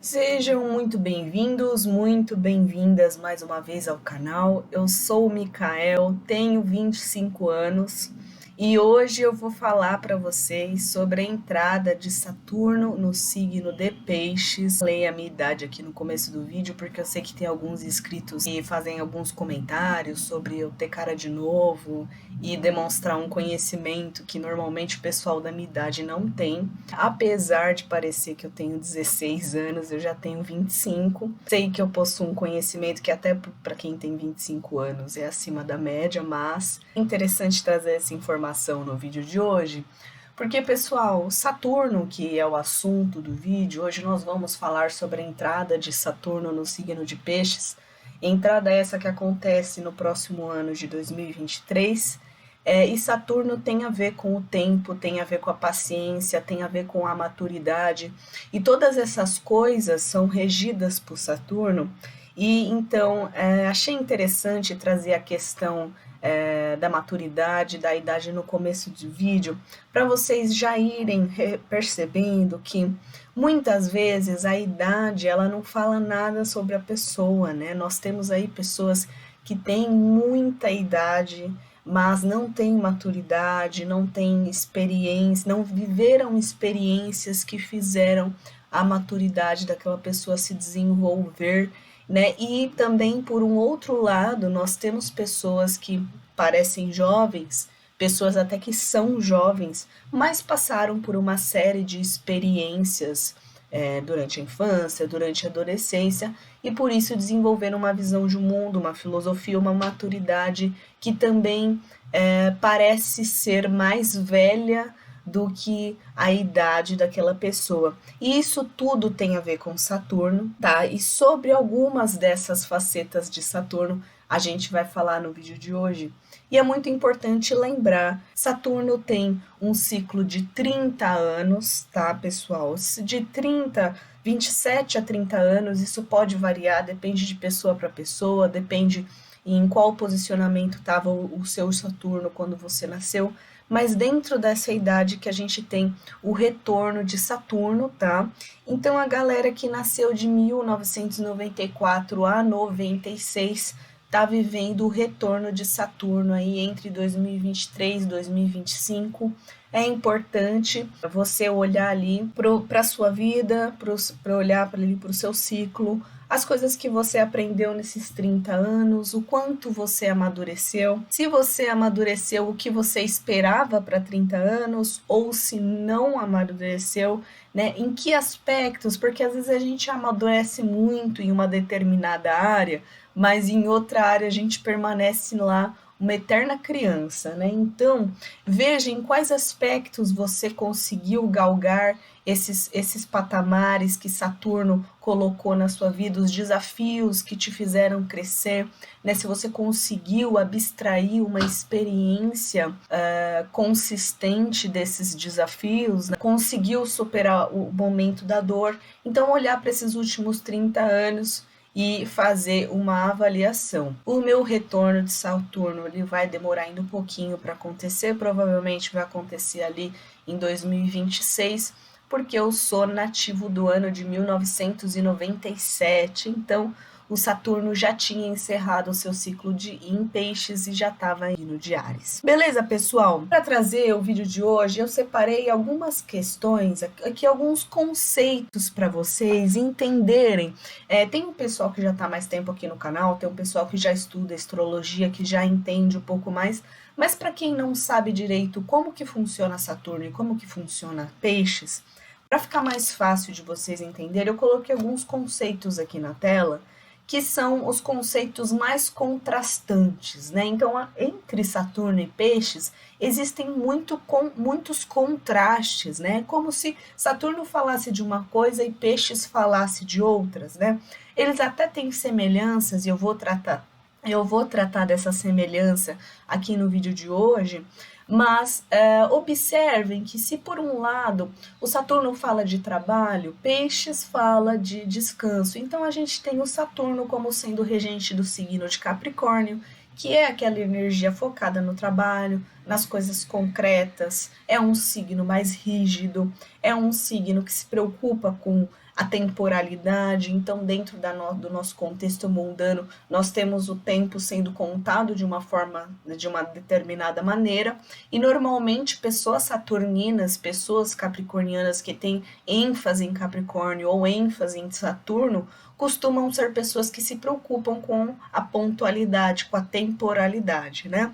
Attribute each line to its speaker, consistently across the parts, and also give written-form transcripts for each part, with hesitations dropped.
Speaker 1: Sejam muito bem-vindos, muito bem-vindas mais uma vez ao canal. Eu sou o Mikael, tenho 25 anos e hoje eu vou falar para vocês sobre a entrada de Saturno no signo de Peixes. Falei a minha idade aqui no começo do vídeo porque eu sei que tem alguns inscritos que fazem alguns comentários sobre eu ter cara de novo e demonstrar um conhecimento que normalmente o pessoal da minha idade não tem. Apesar de parecer que eu tenho 16 anos, eu já tenho 25. Sei que eu possuo um conhecimento que até para quem tem 25 anos é acima da média, mas é interessante trazer essa informação no vídeo de hoje, porque, pessoal, Saturno, que é o assunto do vídeo, hoje nós vamos falar sobre a entrada de Saturno no signo de Peixes, entrada essa que acontece no próximo ano de 2023. E Saturno tem a ver com o tempo, tem a ver com a paciência, tem a ver com a maturidade, e todas essas coisas são regidas por Saturno. E então achei interessante trazer a questão da maturidade, da idade no começo do vídeo, para vocês já irem percebendo que muitas vezes a idade ela não fala nada sobre a pessoa, né? Nós temos aí pessoas que têm muita idade, mas não têm maturidade, não têm experiência, não viveram experiências que fizeram a maturidade daquela pessoa se desenvolver, né? E também, por um outro lado, nós temos pessoas que parecem jovens, pessoas até que são jovens, mas passaram por uma série de experiências durante a infância, durante a adolescência, e por isso desenvolveram uma visão de mundo, uma filosofia, uma maturidade que também parece ser mais velha do que a idade daquela pessoa. E isso tudo tem a ver com Saturno, tá? E sobre algumas dessas facetas de Saturno, a gente vai falar no vídeo de hoje. E é muito importante lembrar, Saturno tem um ciclo de 30 anos, tá, pessoal? De 27 a 30 anos, isso pode variar, depende de pessoa para pessoa, depende em qual posicionamento estava o seu Saturno quando você nasceu, mas dentro dessa idade que a gente tem o retorno de Saturno, tá? Então a galera que nasceu de 1994 a 96 tá vivendo o retorno de Saturno aí entre 2023 e 2025. É importante você olhar ali para a sua vida, para olhar para o seu ciclo, as coisas que você aprendeu nesses 30 anos, o quanto você amadureceu, se você amadureceu o que você esperava para 30 anos, ou se não amadureceu, né? Em que aspectos, porque às vezes a gente amadurece muito em uma determinada área, mas em outra área a gente permanece lá uma eterna criança, né? Então, veja em quais aspectos você conseguiu galgar esses patamares que Saturno colocou na sua vida, os desafios que te fizeram crescer, né? Se você conseguiu abstrair uma experiência consistente desses desafios, né? Conseguiu superar o momento da dor. Então, olhar para esses últimos 30 anos e fazer uma avaliação. O meu retorno de Saturno ele vai demorar ainda um pouquinho para acontecer, provavelmente vai acontecer ali em 2026, porque eu sou nativo do ano de 1997, então o Saturno já tinha encerrado o seu ciclo em Peixes e já estava indo de Áries. Beleza, pessoal? Para trazer o vídeo de hoje, eu separei algumas questões, aqui alguns conceitos para vocês entenderem. Tem um pessoal que já está mais tempo aqui no canal, tem um pessoal que já estuda astrologia, que já entende um pouco mais, mas para quem não sabe direito como que funciona Saturno e como que funciona Peixes, para ficar mais fácil de vocês entenderem, eu coloquei alguns conceitos aqui na tela, que são os conceitos mais contrastantes, né? Então, entre Saturno e Peixes, existem muitos contrastes, né? Como se Saturno falasse de uma coisa e Peixes falasse de outras, né? Eles até têm semelhanças, e eu vou tratar dessa semelhança aqui no vídeo de hoje, mas observem que se por um lado o Saturno fala de trabalho, Peixes fala de descanso, então a gente tem o Saturno como sendo regente do signo de Capricórnio, que é aquela energia focada no trabalho, nas coisas concretas, é um signo mais rígido, é um signo que se preocupa com a temporalidade. Então, dentro do nosso contexto mundano, nós temos o tempo sendo contado de uma forma, de uma determinada maneira, e normalmente pessoas saturninas, pessoas capricornianas que têm ênfase em Capricórnio ou ênfase em Saturno, costumam ser pessoas que se preocupam com a pontualidade, com a temporalidade, né?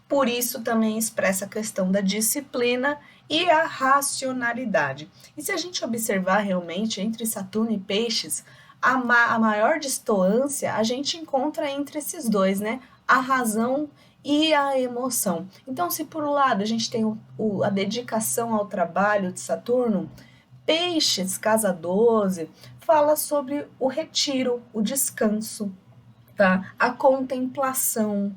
Speaker 1: Por isso também expressa a questão da disciplina e a racionalidade. E se a gente observar realmente entre Saturno e Peixes, a maior distoância a gente encontra entre esses dois, né? A razão e a emoção. Então, se por um lado a gente tem a dedicação ao trabalho de Saturno, Peixes, casa 12, fala sobre o retiro, o descanso, tá? A contemplação.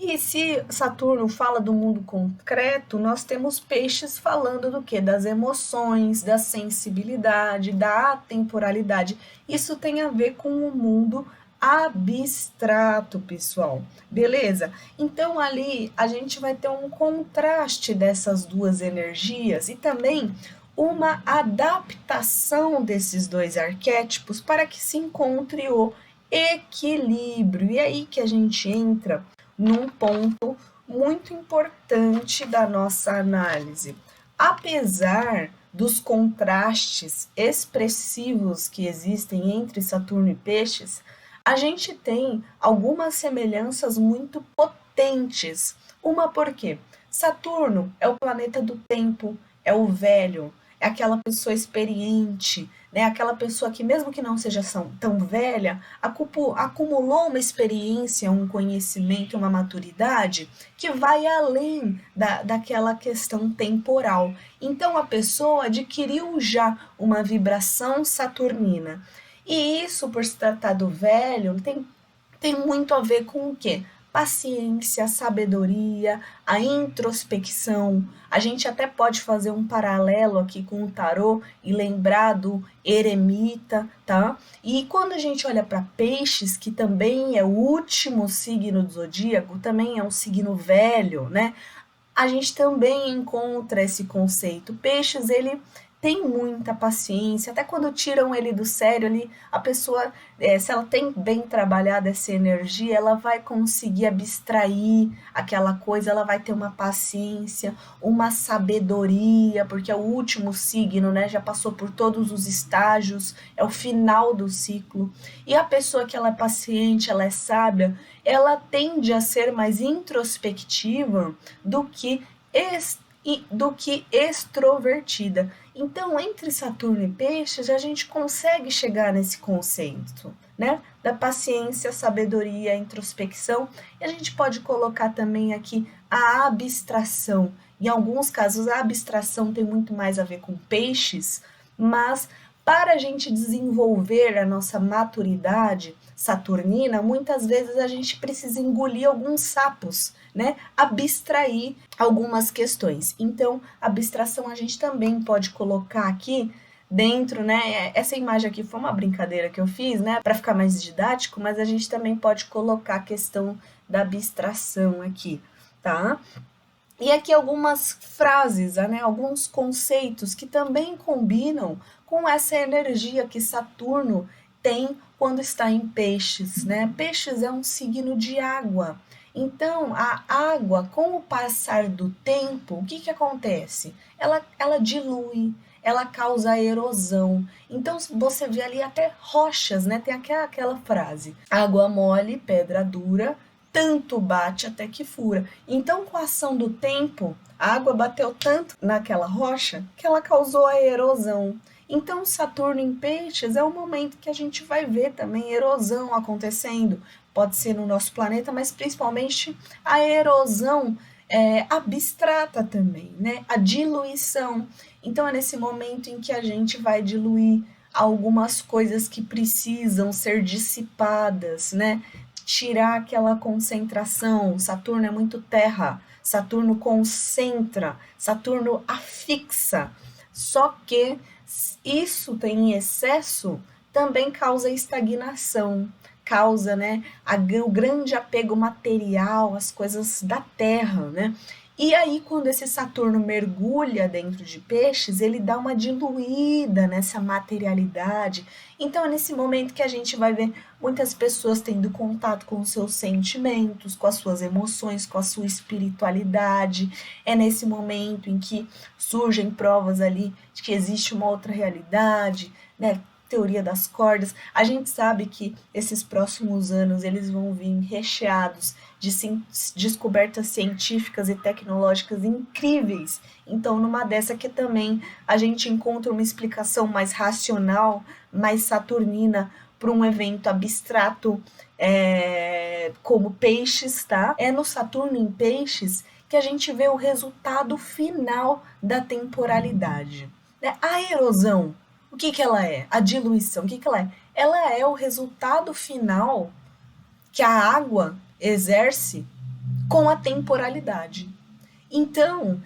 Speaker 1: E se Saturno fala do mundo concreto, nós temos Peixes falando do quê? Das emoções, da sensibilidade, da atemporalidade. Isso tem a ver com o mundo abstrato, pessoal. Beleza? Então ali a gente vai ter um contraste dessas duas energias e também uma adaptação desses dois arquétipos para que se encontre o equilíbrio. E é aí que a gente entra num ponto muito importante da nossa análise. Apesar dos contrastes expressivos que existem entre Saturno e Peixes, a gente tem algumas semelhanças muito potentes. Uma porque Saturno é o planeta do tempo, é o velho, é aquela pessoa experiente, né? Aquela pessoa que, mesmo que não seja tão velha, acumulou uma experiência, um conhecimento, uma maturidade que vai além daquela questão temporal. Então, a pessoa adquiriu já uma vibração saturnina. E isso, por se tratar do velho, tem muito a ver com o quê? Paciência, sabedoria, a introspecção. A gente até pode fazer um paralelo aqui com o tarô e lembrar do eremita, tá? E quando a gente olha para Peixes, que também é o último signo do zodíaco, também é um signo velho, né? A gente também encontra esse conceito. Peixes, ele tem muita paciência, até quando tiram ele do sério, ali, a pessoa, se ela tem bem trabalhada essa energia, ela vai conseguir abstrair aquela coisa, ela vai ter uma paciência, uma sabedoria, porque é o último signo, né? Já passou por todos os estágios, é o final do ciclo. E a pessoa que ela é paciente, ela é sábia, ela tende a ser mais introspectiva do que extrovertida. Então, entre Saturno e Peixes, a gente consegue chegar nesse conceito, né? Da paciência, sabedoria, introspecção. E a gente pode colocar também aqui a abstração. Em alguns casos, a abstração tem muito mais a ver com Peixes, mas para a gente desenvolver a nossa maturidade saturnina, muitas vezes a gente precisa engolir alguns sapos, né? Abstrair algumas questões. Então, abstração a gente também pode colocar aqui dentro, né? Essa imagem aqui foi uma brincadeira que eu fiz, né? Para ficar mais didático, mas a gente também pode colocar a questão da abstração aqui, tá? E aqui algumas frases, né, alguns conceitos que também combinam com essa energia que Saturno tem quando está em Peixes, né? Peixes é um signo de água. Então, a água, com o passar do tempo, o que acontece? Ela dilui, ela causa erosão. Então, você vê ali até rochas, né? Tem aquela frase: água mole, pedra dura, tanto bate até que fura. Então, com a ação do tempo, a água bateu tanto naquela rocha que ela causou a erosão. Então, Saturno em Peixes é o momento que a gente vai ver também erosão acontecendo. Pode ser no nosso planeta, mas principalmente a erosão abstrata também, né? A diluição. Então, é nesse momento em que a gente vai diluir algumas coisas que precisam ser dissipadas, né? Tirar aquela concentração. Saturno é muito terra, Saturno concentra, Saturno afixa. Só que isso tem em excesso também causa estagnação, causa, né, o grande apego material às coisas da terra, né? E aí, quando esse Saturno mergulha dentro de Peixes, ele dá uma diluída nessa materialidade. Então, é nesse momento que a gente vai ver muitas pessoas tendo contato com os seus sentimentos, com as suas emoções, com a sua espiritualidade. É nesse momento em que surgem provas ali de que existe uma outra realidade, né? Teoria das cordas. A gente sabe que esses próximos anos eles vão vir recheados de descobertas científicas e tecnológicas incríveis. Então, numa dessa que também a gente encontra uma explicação mais racional, mais saturnina para um evento abstrato como Peixes, tá? É no Saturno em Peixes que a gente vê o resultado final da temporalidade. A erosão, o que ela é? A diluição, o que ela é? Ela é o resultado final que a água exerce com a temporalidade. Então,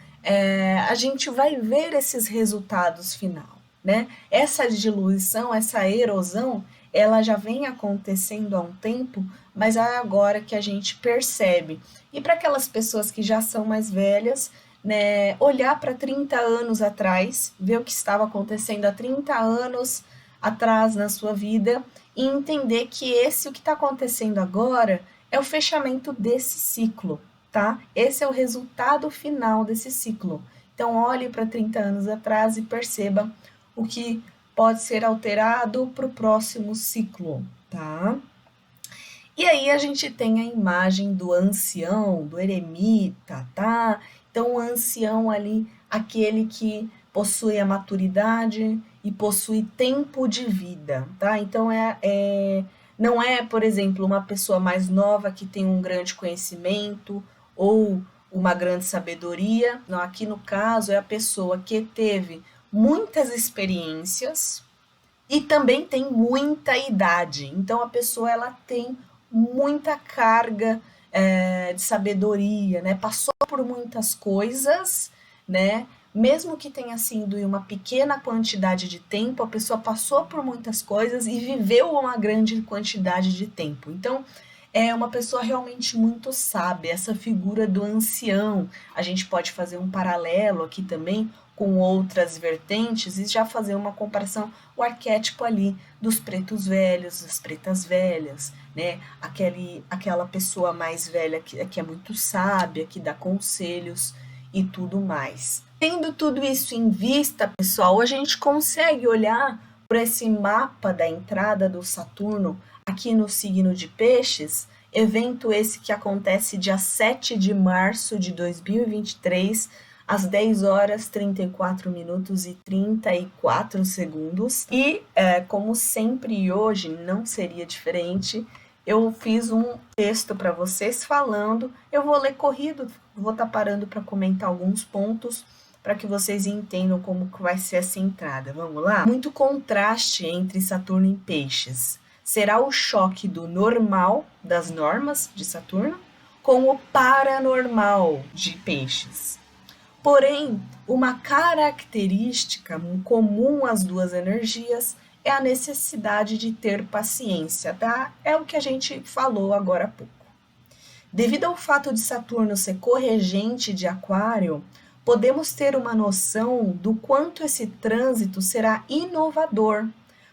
Speaker 1: a gente vai ver esses resultados final, né? Essa diluição, essa erosão, ela já vem acontecendo há um tempo, mas é agora que a gente percebe. E para aquelas pessoas que já são mais velhas, né, olhar para 30 anos atrás, ver o que estava acontecendo há 30 anos atrás na sua vida e entender que o que está acontecendo agora é o fechamento desse ciclo, tá? Esse é o resultado final desse ciclo. Então, olhe para 30 anos atrás e perceba o que pode ser alterado para o próximo ciclo, tá? E aí a gente tem a imagem do ancião, do eremita, tá? Então, o ancião ali, aquele que possui a maturidade e possui tempo de vida, tá? Então, não é, por exemplo, uma pessoa mais nova que tem um grande conhecimento ou uma grande sabedoria. Não, aqui no caso é a pessoa que teve muitas experiências e também tem muita idade. Então, a pessoa ela tem muita carga de sabedoria, né? Passou por muitas coisas, né? Mesmo que tenha sido em uma pequena quantidade de tempo, a pessoa passou por muitas coisas e viveu uma grande quantidade de tempo. Então, é uma pessoa realmente muito sábia, essa figura do ancião. A gente pode fazer um paralelo aqui também com outras vertentes e já fazer uma comparação, o arquétipo ali dos pretos velhos, das pretas velhas, né? Aquela pessoa mais velha que é muito sábia, que dá conselhos e tudo mais. Tendo tudo isso em vista, pessoal, a gente consegue olhar por esse mapa da entrada do Saturno aqui no signo de Peixes, evento esse que acontece dia 7 de março de 2023, às 10 horas 34 minutos e 34 segundos. E, como sempre hoje não seria diferente, eu fiz um texto para vocês falando, eu vou ler corrido, vou estar parando para comentar alguns pontos, para que vocês entendam como que vai ser essa entrada. Vamos lá? Muito contraste entre Saturno e Peixes. Será o choque do normal, das normas de Saturno, com o paranormal de Peixes. Porém, uma característica comum às duas energias é a necessidade de ter paciência, tá? É o que a gente falou agora há pouco. Devido ao fato de Saturno ser corregente de Aquário, podemos ter uma noção do quanto esse trânsito será inovador,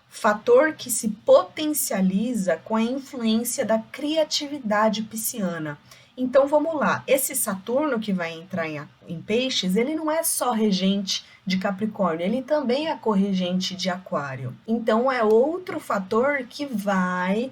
Speaker 1: fator que se potencializa com a influência da criatividade pisciana. Então vamos lá, esse Saturno que vai entrar em Peixes, ele não é só regente de Capricórnio, ele também é corregente de Aquário. Então é outro fator que vai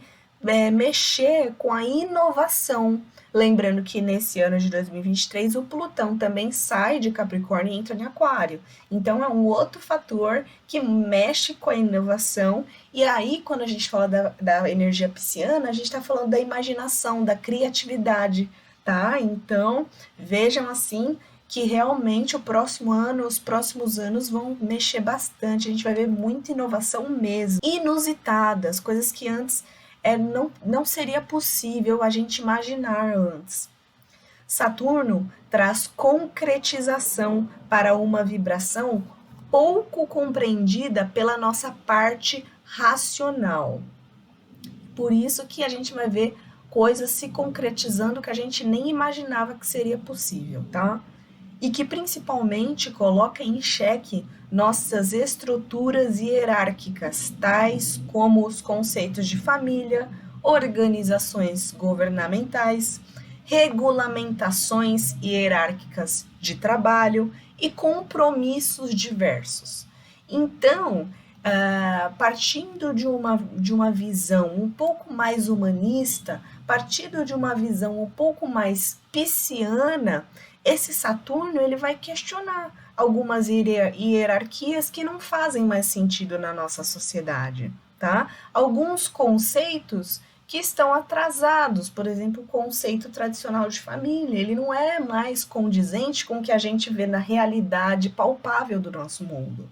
Speaker 1: mexer com a inovação. Lembrando que nesse ano de 2023 o Plutão também sai de Capricórnio e entra em Aquário. Então é um outro fator que mexe com a inovação. E aí, quando a gente fala da energia pisciana, a gente está falando da imaginação, da criatividade, tá? Então, vejam assim que realmente o próximo ano, os próximos anos vão mexer bastante. A gente vai ver muita inovação mesmo. Inusitadas, coisas que antes não seria possível a gente imaginar antes. Saturno traz concretização para uma vibração pouco compreendida pela nossa parte racional. Por isso que a gente vai ver coisas se concretizando que a gente nem imaginava que seria possível, tá? e que principalmente coloca em xeque nossas estruturas hierárquicas, tais como os conceitos de família, organizações governamentais, regulamentações hierárquicas de trabalho e compromissos diversos. Então, partindo de uma visão um pouco mais humanista, partindo de uma visão um pouco mais pisciana, esse Saturno ele vai questionar algumas hierarquias que não fazem mais sentido na nossa sociedade, tá? Alguns conceitos que estão atrasados, por exemplo, o conceito tradicional de família, ele não é mais condizente com o que a gente vê na realidade palpável do nosso mundo,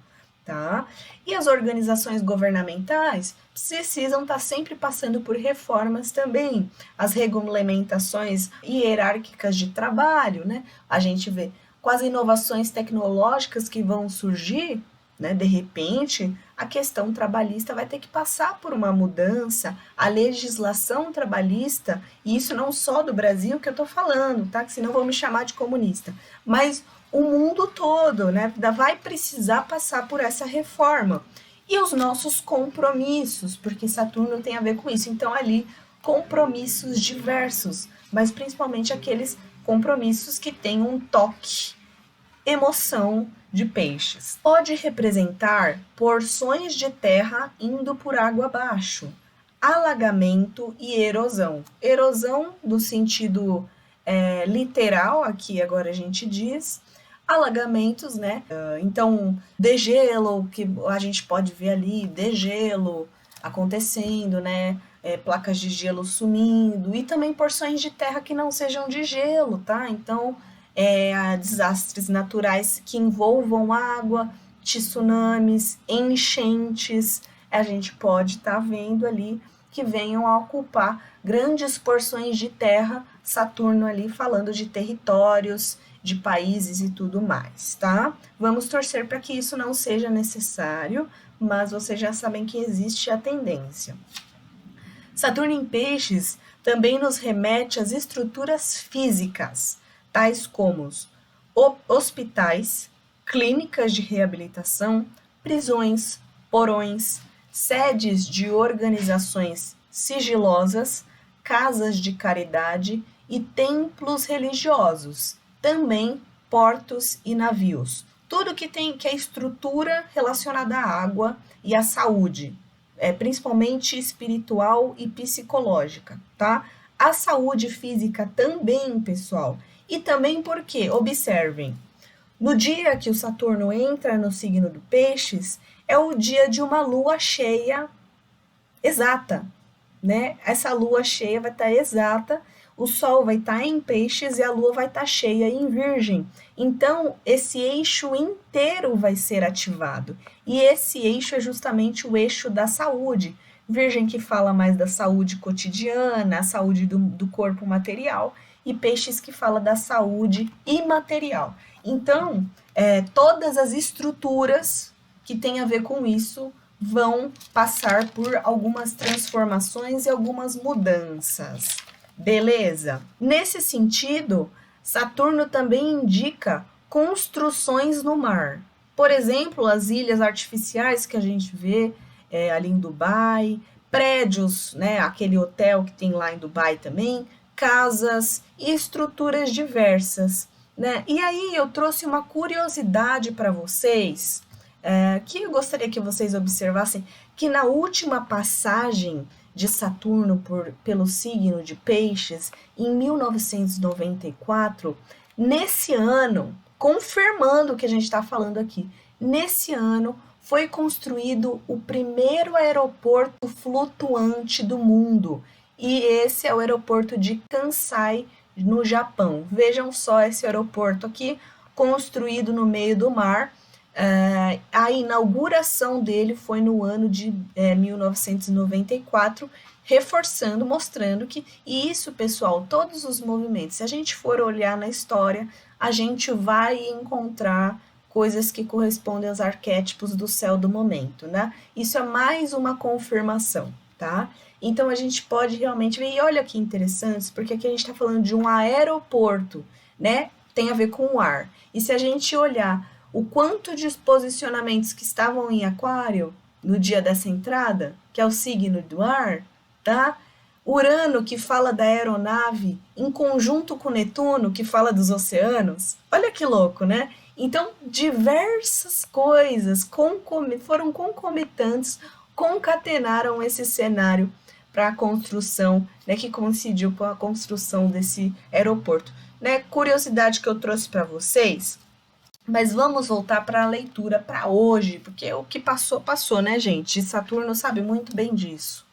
Speaker 1: tá? E as organizações governamentais precisam estar sempre passando por reformas também, as regulamentações hierárquicas de trabalho, né? A gente vê com as inovações tecnológicas que vão surgir, né, de repente, a questão trabalhista vai ter que passar por uma mudança, a legislação trabalhista, e isso não só do Brasil que eu estou falando, tá? Que senão vão me chamar de comunista, mas o mundo todo, né, vai precisar passar por essa reforma. E os nossos compromissos, porque Saturno tem a ver com isso. Então, ali, compromissos diversos, mas principalmente aqueles compromissos que têm um toque, emoção de peixes. Pode representar porções de terra indo por água abaixo, alagamento e erosão. Erosão no sentido literal, aqui agora a gente diz, alagamentos, né? Então, degelo, que a gente pode ver ali, degelo acontecendo, né? Placas de gelo sumindo, e também porções de terra que não sejam de gelo, tá? Então, desastres naturais que envolvam água, tsunamis, enchentes, a gente pode estar vendo ali que venham a ocupar grandes porções de terra, Saturno ali falando de territórios, de países e tudo mais, tá? Vamos torcer para que isso não seja necessário, mas vocês já sabem que existe a tendência. Saturno em Peixes também nos remete às estruturas físicas, tais como hospitais, clínicas de reabilitação, prisões, porões, sedes de organizações sigilosas, casas de caridade e templos religiosos, também portos e navios. Tudo que é estrutura relacionada à água e à saúde, principalmente espiritual e psicológica, tá? A saúde física também, pessoal. E também porque, observem, no dia que o Saturno entra no signo do Peixes, é o dia de uma lua cheia exata, né? Essa lua cheia vai estar exata, o Sol vai estar em Peixes e a Lua vai estar cheia em Virgem. Então, esse eixo inteiro vai ser ativado. E esse eixo é justamente o eixo da saúde. Virgem que fala mais da saúde cotidiana, a saúde do corpo material, e Peixes que fala da saúde imaterial. Então, todas as estruturas que têm a ver com isso vão passar por algumas transformações e algumas mudanças. Beleza? Nesse sentido, Saturno também indica construções no mar. Por exemplo, as ilhas artificiais que a gente vê ali em Dubai, prédios, né, aquele hotel que tem lá em Dubai também, casas e estruturas diversas, né? E aí eu trouxe uma curiosidade para vocês, que eu gostaria que vocês observassem, que na última passagem de Saturno pelo signo de Peixes, em 1994, nesse ano, confirmando o que a gente está falando aqui, nesse ano foi construído o primeiro aeroporto flutuante do mundo, e esse é o aeroporto de Kansai, no Japão. Vejam só esse aeroporto aqui, construído no meio do mar. A inauguração dele foi no ano de 1994, reforçando, mostrando que, e isso, pessoal, todos os movimentos, se a gente for olhar na história, a gente vai encontrar coisas que correspondem aos arquétipos do céu do momento, né? Isso é mais uma confirmação, tá? Então, a gente pode realmente ver, e olha que interessante, porque aqui a gente está falando de um aeroporto, né? tem a ver com o ar. E se a gente olhar o quanto de posicionamentos que estavam em Aquário no dia dessa entrada, que é o signo do ar, tá? Urano, que fala da aeronave, em conjunto com Netuno, que fala dos oceanos. Olha que louco, né? Então, diversas coisas foram concomitantes, concatenaram esse cenário para a construção, né, que coincidiu com a construção desse aeroporto. Né? Curiosidade que eu trouxe para vocês, mas vamos voltar para a leitura para hoje, porque o que passou, passou, né, gente? Saturno sabe muito bem disso.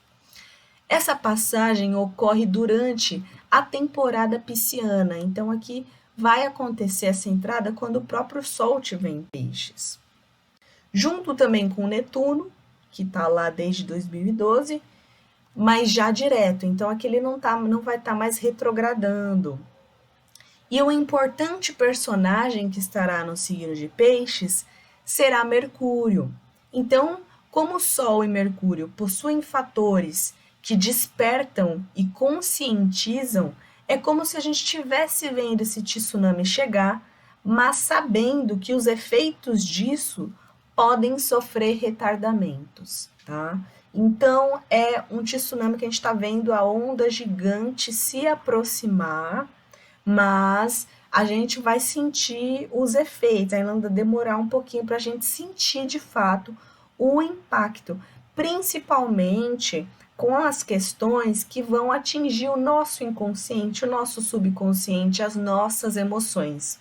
Speaker 1: Essa passagem ocorre durante a temporada pisciana, então aqui vai acontecer essa entrada quando o próprio Sol estiver em Peixes. Junto também com Netuno, que está lá desde 2012, mas já direto, então aqui ele não vai estar mais retrogradando. E o importante personagem que estará no signo de Peixes será Mercúrio. Então, como Sol e Mercúrio possuem fatores que despertam e conscientizam, é como se a gente estivesse vendo esse tsunami chegar, mas sabendo que os efeitos disso podem sofrer retardamentos, tá? Então, é um tsunami que a gente está vendo a onda gigante se aproximar, mas a gente vai sentir os efeitos, ainda demorar um pouquinho para a gente sentir de fato o impacto, principalmente com as questões que vão atingir o nosso inconsciente, o nosso subconsciente, as nossas emoções.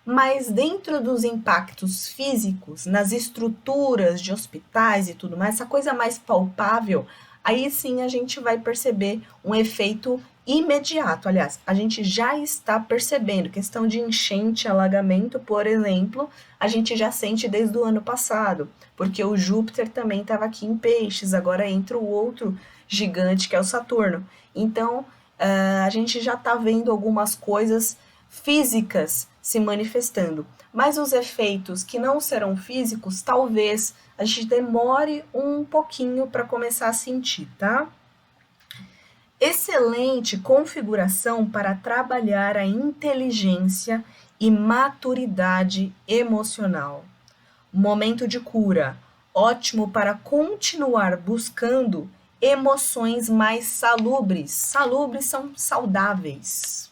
Speaker 1: Mas dentro dos impactos físicos, nas estruturas de hospitais e tudo mais, essa coisa mais palpável, aí sim a gente vai perceber um efeito imediato. Aliás, a gente já está percebendo, questão de enchente, alagamento, por exemplo, a gente já sente desde o ano passado, porque o Júpiter também estava aqui em Peixes, agora entra o outro gigante que é o Saturno. Então, a gente já está vendo algumas coisas físicas se manifestando, mas os efeitos que não serão físicos, talvez a gente demore um pouquinho para começar a sentir, tá? Excelente configuração para trabalhar a inteligência e maturidade emocional. Momento de cura, ótimo para continuar buscando emoções mais salubres. Salubres são saudáveis,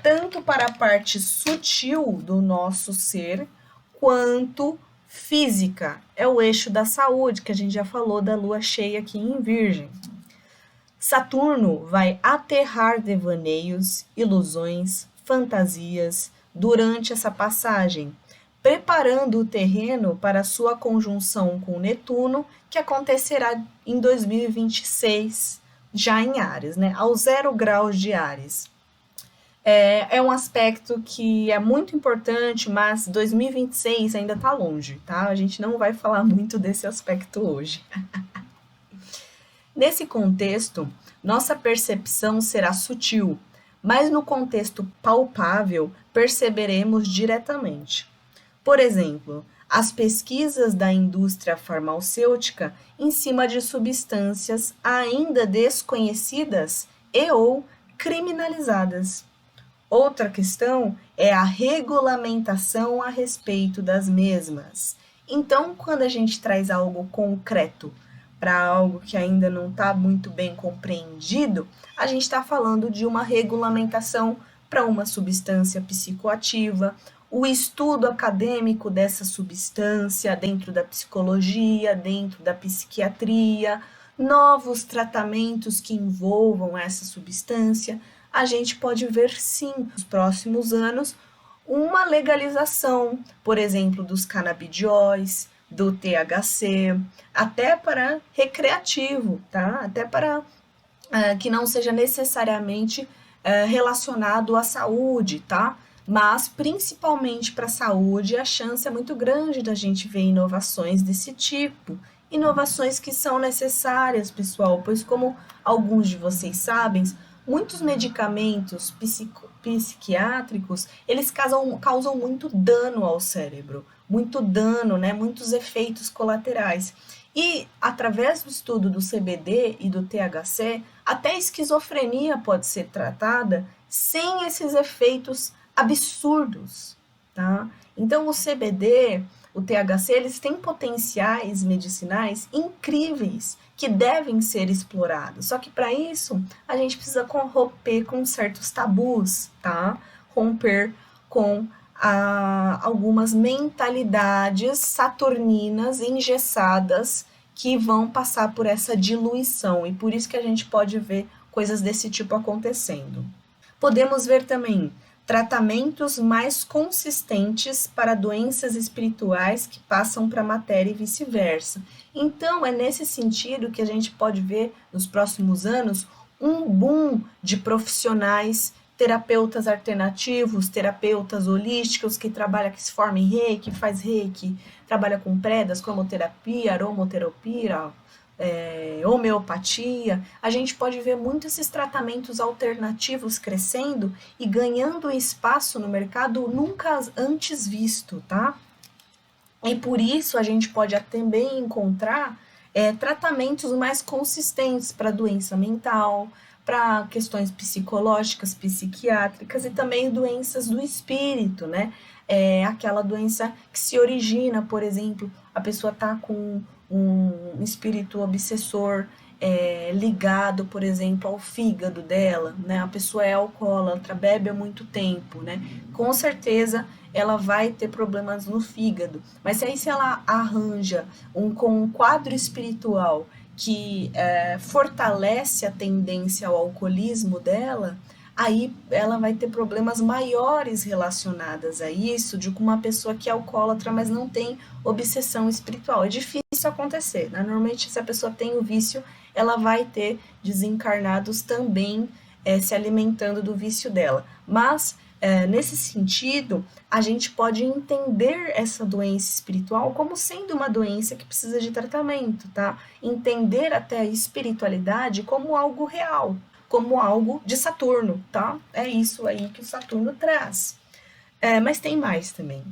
Speaker 1: tanto para a parte sutil do nosso ser, quanto física. É o eixo da saúde, que a gente já falou da lua cheia aqui em Virgem. Saturno vai aterrar devaneios, ilusões, fantasias durante essa passagem, preparando o terreno para sua conjunção com Netuno, que acontecerá em 2026, já em Áries, né? Aos 0 graus de Áries. É um aspecto que é muito importante, mas 2026 ainda está longe, tá? A gente não vai falar muito desse aspecto hoje. Nesse contexto, nossa percepção será sutil, mas no contexto palpável perceberemos diretamente. Por exemplo, as pesquisas da indústria farmacêutica em cima de substâncias ainda desconhecidas e ou criminalizadas. Outra questão é a regulamentação a respeito das mesmas. Então, quando a gente traz algo concreto para algo que ainda não está muito bem compreendido, a gente está falando de uma regulamentação para uma substância psicoativa, o estudo acadêmico dessa substância dentro da psicologia, dentro da psiquiatria, novos tratamentos que envolvam essa substância. A gente pode ver sim, nos próximos anos, uma legalização, por exemplo, dos canabidióis, do THC, até para recreativo, tá? Até para que não seja necessariamente relacionado à saúde, tá? Mas principalmente para a saúde, a chance é muito grande da gente ver inovações desse tipo. Inovações que são necessárias, pessoal, pois como alguns de vocês sabem, muitos medicamentos psiquiátricos, eles causam muito dano ao cérebro, muito dano, né? Muitos efeitos colaterais. E através do estudo do CBD e do THC, até a esquizofrenia pode ser tratada sem esses efeitos absurdos, tá? Então o CBD, o THC, eles têm potenciais medicinais incríveis que devem ser explorados. Só que para isso a gente precisa romper com certos tabus, tá? Romper com algumas mentalidades saturninas engessadas que vão passar por essa diluição, e por isso que a gente pode ver coisas desse tipo acontecendo. Podemos ver também tratamentos mais consistentes para doenças espirituais que passam para a matéria e vice-versa. Então, é nesse sentido que a gente pode ver nos próximos anos um boom de profissionais, terapeutas alternativos, terapeutas holísticos que trabalham, que se formam em reiki, faz reiki, trabalha com predas, cromoterapia, aromoterapia, homeopatia. A gente pode ver muitos esses tratamentos alternativos crescendo e ganhando espaço no mercado nunca antes visto, tá? E por isso a gente pode também encontrar tratamentos mais consistentes para doença mental, para questões psicológicas, psiquiátricas e também doenças do espírito, né? Aquela doença que se origina, por exemplo, a pessoa está com um espírito obsessor ligado, por exemplo, ao fígado dela, né? A pessoa é alcoólatra, bebe há muito tempo, né? Com certeza ela vai ter problemas no fígado. Mas aí se ela arranja com um quadro espiritual que fortalece a tendência ao alcoolismo dela, aí ela vai ter problemas maiores relacionadas a isso, de uma pessoa que é alcoólatra, mas não tem obsessão espiritual. É difícil acontecer, né? Normalmente, se a pessoa tem o vício, ela vai ter desencarnados também se alimentando do vício dela. Mas, nesse sentido, a gente pode entender essa doença espiritual como sendo uma doença que precisa de tratamento, tá? Entender até a espiritualidade como algo real, como algo de Saturno, tá? É isso aí que o Saturno traz. Mas tem mais também.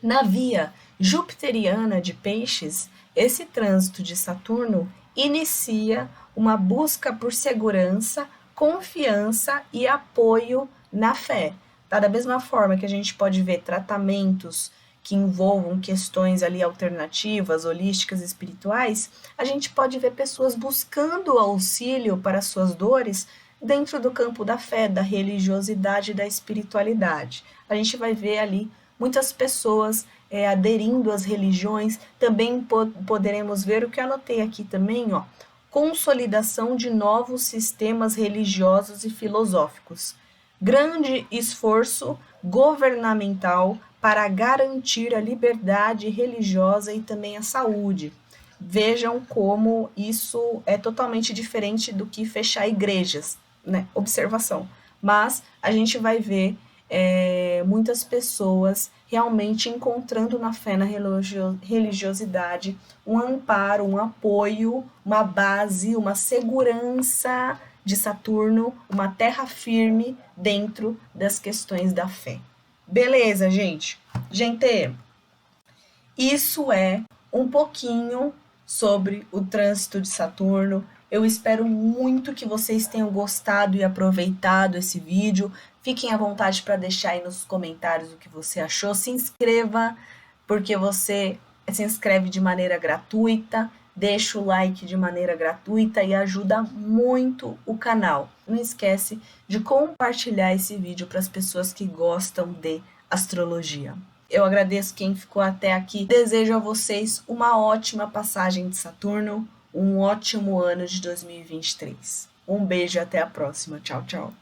Speaker 1: Na via jupiteriana de Peixes, esse trânsito de Saturno inicia uma busca por segurança, confiança e apoio na fé. Tá? Da mesma forma que a gente pode ver tratamentos que envolvam questões ali alternativas, holísticas, espirituais, a gente pode ver pessoas buscando auxílio para suas dores dentro do campo da fé, da religiosidade e da espiritualidade. A gente vai ver ali muitas pessoas aderindo às religiões. Também poderemos ver o que eu anotei aqui também, ó, consolidação de novos sistemas religiosos e filosóficos. Grande esforço governamental para garantir a liberdade religiosa e também a saúde. Vejam como isso é totalmente diferente do que fechar igrejas, né? Observação. Mas a gente vai ver muitas pessoas realmente encontrando na fé, na religiosidade, um amparo, um apoio, uma base, uma segurança de Saturno, uma terra firme dentro das questões da fé. Beleza, gente? Gente, isso é um pouquinho sobre o trânsito de Saturno. Eu espero muito que vocês tenham gostado e aproveitado esse vídeo. Fiquem à vontade para deixar aí nos comentários o que você achou. Se inscreva, porque você se inscreve de maneira gratuita. Deixa o like de maneira gratuita e ajuda muito o canal. Não esquece de compartilhar esse vídeo para as pessoas que gostam de astrologia. Eu agradeço quem ficou até aqui. Desejo a vocês uma ótima passagem de Saturno, um ótimo ano de 2023. Um beijo e até a próxima. Tchau, tchau.